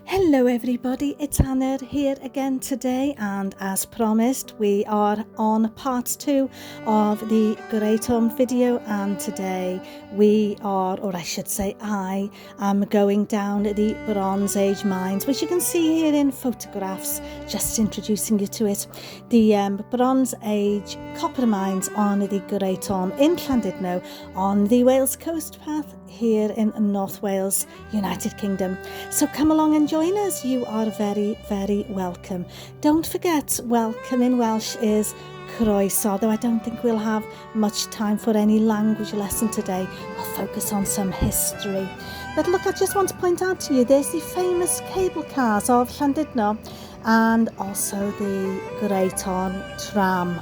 Hello everybody, it's Anna here again today, and as promised we are on part 2 of the Great Orme video, and today we are, or I should say I am going down the Bronze Age mines, which you can see here in photographs, just introducing you to it. The Bronze Age copper mines on the Great Orme in Llandudno on the Wales coast path here in North Wales, United Kingdom. So come along and join us. You are very, very welcome. Don't forget, welcome in Welsh is croeso, though I don't think we'll have much time for any language lesson today. We'll focus on some history. But look, I just want to point out to you, there's the famous cable cars of Llandudno and also the Great Orme tram.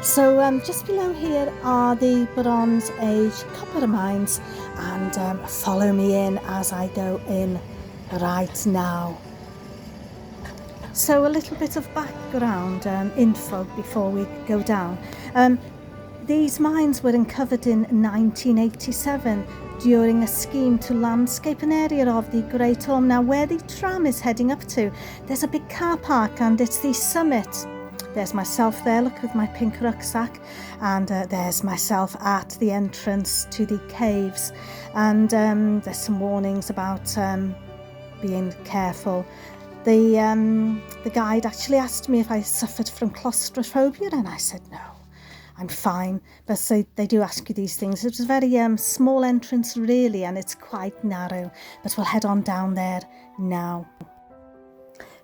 So just below here are the Bronze Age copper mines, and follow me in as I go in right now. So a little bit of background info before we go down. These mines were uncovered in 1987 during a scheme to landscape an area of the Great Orme. Now where the tram is heading up to, there's a big car park and it's the summit. There's myself there, look, with my pink rucksack, and there's myself at the entrance to the caves, and there's some warnings about being careful. The guide actually asked me if I suffered from claustrophobia, and I said no, I'm fine. But so they do ask you these things. It was a very small entrance really, and it's quite narrow, but we'll head on down there now.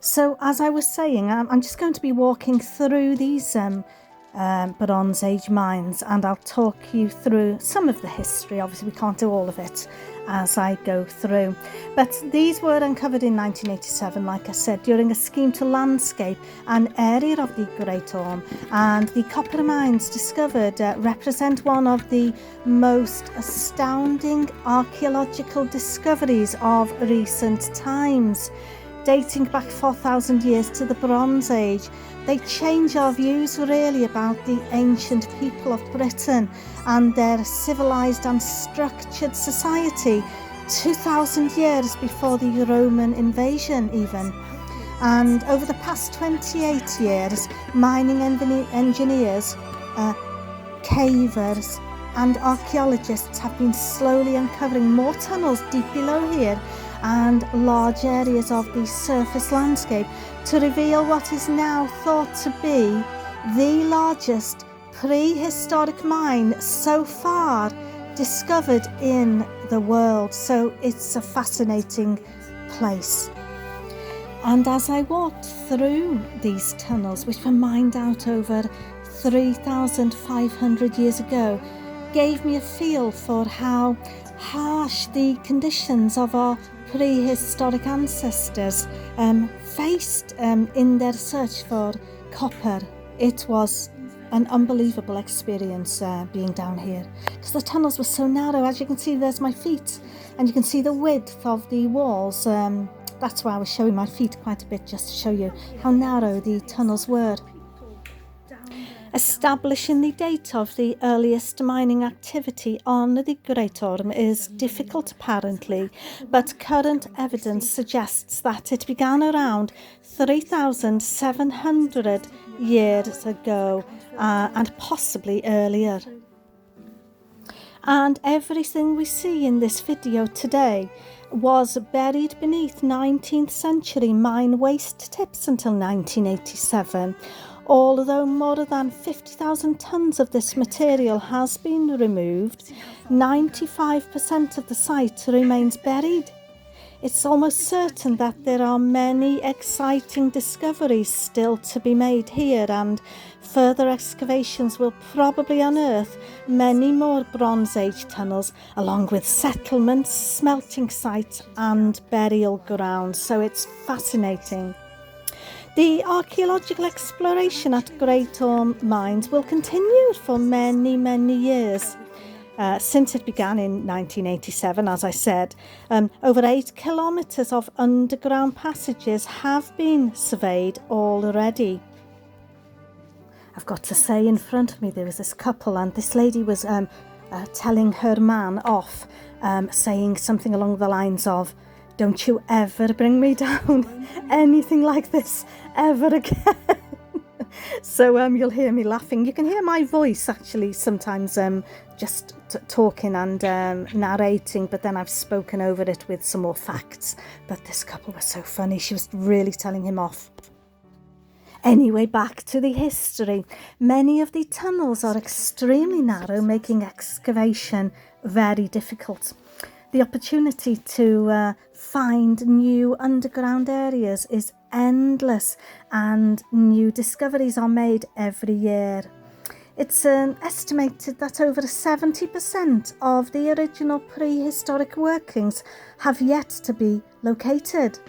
So as I was saying, I'm just going to be walking through these Bronze Age mines, and I'll talk you through some of the history. Obviously we can't do all of it as I go through, but these were uncovered in 1987, like I said, during a scheme to landscape an area of the Great Orme, and the copper mines discovered represent one of the most astounding archaeological discoveries of recent times. Dating back 4,000 years to the Bronze Age, they change our views really about the ancient people of Britain and their civilized and structured society 2,000 years before the Roman invasion even. And over the past 28 years, mining engineers, cavers and archaeologists have been slowly uncovering more tunnels deep below here and large areas of the surface landscape to reveal what is now thought to be the largest prehistoric mine so far discovered in the world. So it's a fascinating place. And as I walked through these tunnels, which were mined out over 3,500 years ago, gave me a feel for how harsh the conditions of our prehistoric ancestors faced in their search for copper. It was an unbelievable experience being down here, because the tunnels were so narrow. As you can see, there's my feet, and you can see the width of the walls. That's why I was showing my feet quite a bit, just to show you how narrow the tunnels were. Establishing the date of the earliest mining activity on the Great Orme is difficult apparently, but current evidence suggests that it began around 3,700 years ago and possibly earlier. And everything we see in this video today was buried beneath 19th century mine waste tips until 1987. Although more than 50,000 tonnes of this material has been removed, 95% of the site remains buried. It's almost certain that there are many exciting discoveries still to be made here, and further excavations will probably unearth many more Bronze Age tunnels, along with settlements, smelting sites and burial grounds. So it's fascinating. The archaeological exploration at Great Orme mines will continue for many, many years. Since it began in 1987, as I said, over 8 kilometres of underground passages have been surveyed already. I've got to say, in front of me there was this couple, and this lady was telling her man off, saying something along the lines of, don't you ever bring me down anything like this ever again. So you'll hear me laughing. You can hear my voice actually sometimes just talking and narrating, but then I've spoken over it with some more facts. But this couple was so funny. She was really telling him off. Anyway, back to the history. Many of the tunnels are extremely narrow, making excavation very difficult. The opportunity to find new underground areas is endless, and new discoveries are made every year. It's estimated that over 70% of the original prehistoric workings have yet to be located.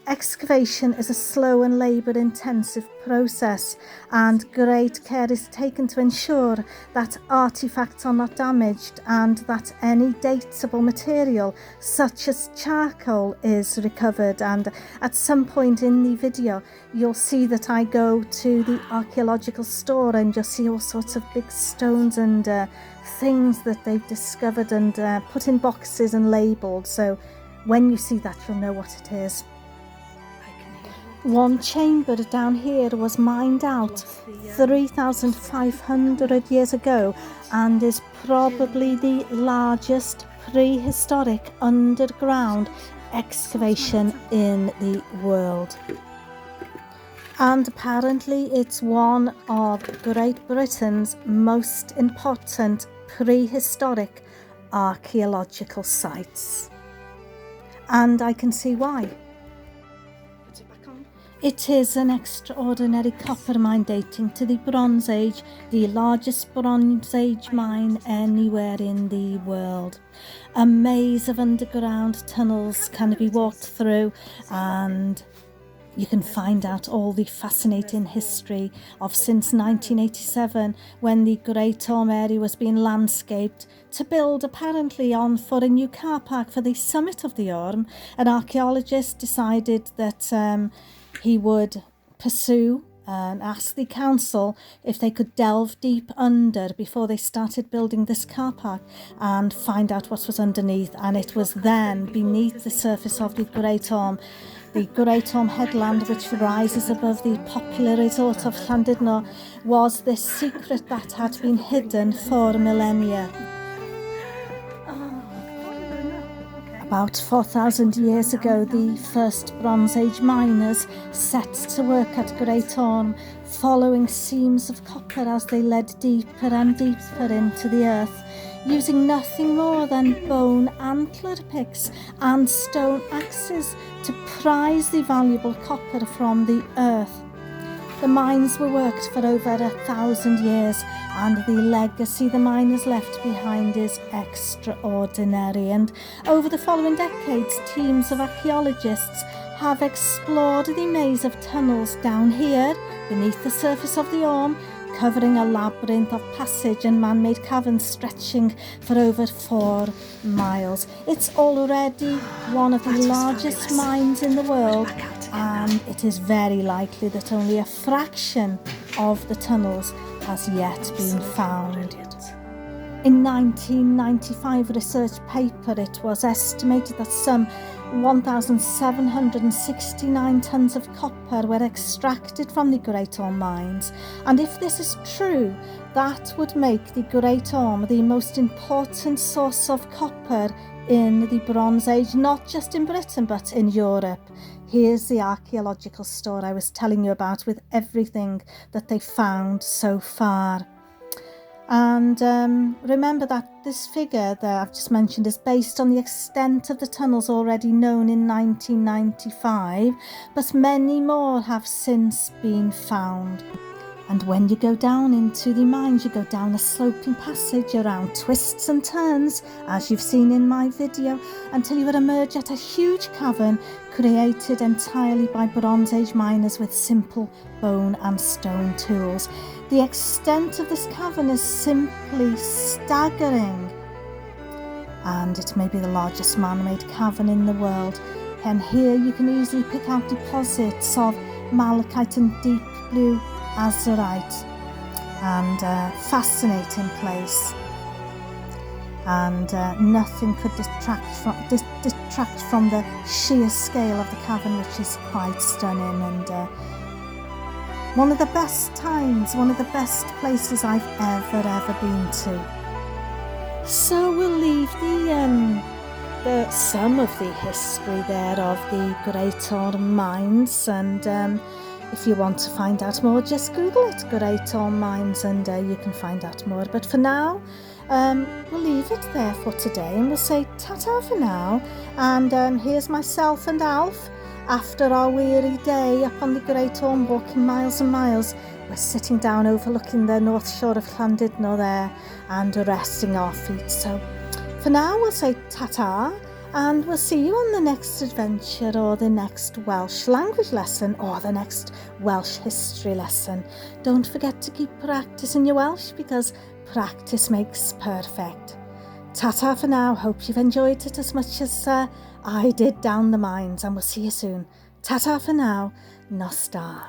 Excavation is a slow and labour-intensive process, and great care is taken to ensure that artefacts are not damaged and that any dateable material, such as charcoal, is recovered. And at some point in the video, you'll see that I go to the archaeological store, and you'll see all sorts of big stones and things that they've discovered and put in boxes and labelled. So when you see that, you'll know what it is. One chamber down here was mined out 3,500 years ago and is probably the largest prehistoric underground excavation in the world. And apparently it's one of Great Britain's most important prehistoric archaeological sites. And I can see why. It is an extraordinary copper mine dating to the Bronze Age, the largest Bronze Age mine anywhere in the world. A maze of underground tunnels can be walked through, and you can find out all the fascinating history of since 1987, when the Great Orme area was being landscaped to build apparently on for a new car park for the summit of the Orme. An archaeologist decided that he would pursue and ask the council if they could delve deep under before they started building this car park and find out what was underneath. And it was then beneath the surface of the Great Orme headland, which rises above the popular resort of Llandudno, was this secret that had been hidden for millennia. About 4,000 years ago, the first Bronze Age miners set to work at Great Orme, following seams of copper as they led deeper and deeper into the earth, using nothing more than bone antler picks and stone axes to prise the valuable copper from the earth. The mines were worked for over 1,000 years, and the legacy the miners left behind is extraordinary. And over the following decades, teams of archaeologists have explored the maze of tunnels down here beneath the surface of the Orme, covering a labyrinth of passage and man-made caverns stretching for over 4 miles. It's already one of the largest mines in the world, and it is very likely that only a fraction of the tunnels has yet been found. In 1995 research paper, it was estimated that some 1,769 tonnes of copper were extracted from the Great Orme mines, and if this is true, that would make the Great Orme the most important source of copper in the Bronze Age, not just in Britain but in Europe. Here's the archaeological store I was telling you about, with everything that they found so far. And remember that this figure that I've just mentioned is based on the extent of the tunnels already known in 1995, but many more have since been found. And when you go down into the mines, you go down a sloping passage around twists and turns, as you've seen in my video, until you would emerge at a huge cavern created entirely by Bronze Age miners with simple bone and stone tools. The extent of this cavern is simply staggering, and it may be the largest man-made cavern in the world. And here you can easily pick out deposits of malachite and deep blue azurite, and fascinating place. and nothing could detract from the sheer scale of the cavern, which is quite stunning, and one of the best times, one of the best places I've ever been to. So we'll leave some of the history there of the Great Orme mines, and if you want to find out more, just Google it, Great Orme mines, and you can find out more. But for now, we'll leave it there for today, and we'll say ta-ta for now. And here's myself and Alf. After our weary day up on the Great Orme, walking miles and miles, we're sitting down overlooking the north shore of Llandudno there and resting our feet. So for now, we'll say ta-ta, and we'll see you on the next adventure, or the next Welsh language lesson, or the next Welsh history lesson. Don't forget to keep practicing your Welsh, because practice makes perfect. Ta-ta for now. Hope you've enjoyed it as much as I did down the mines, and we'll see you soon. Ta-ta for now. Nos da.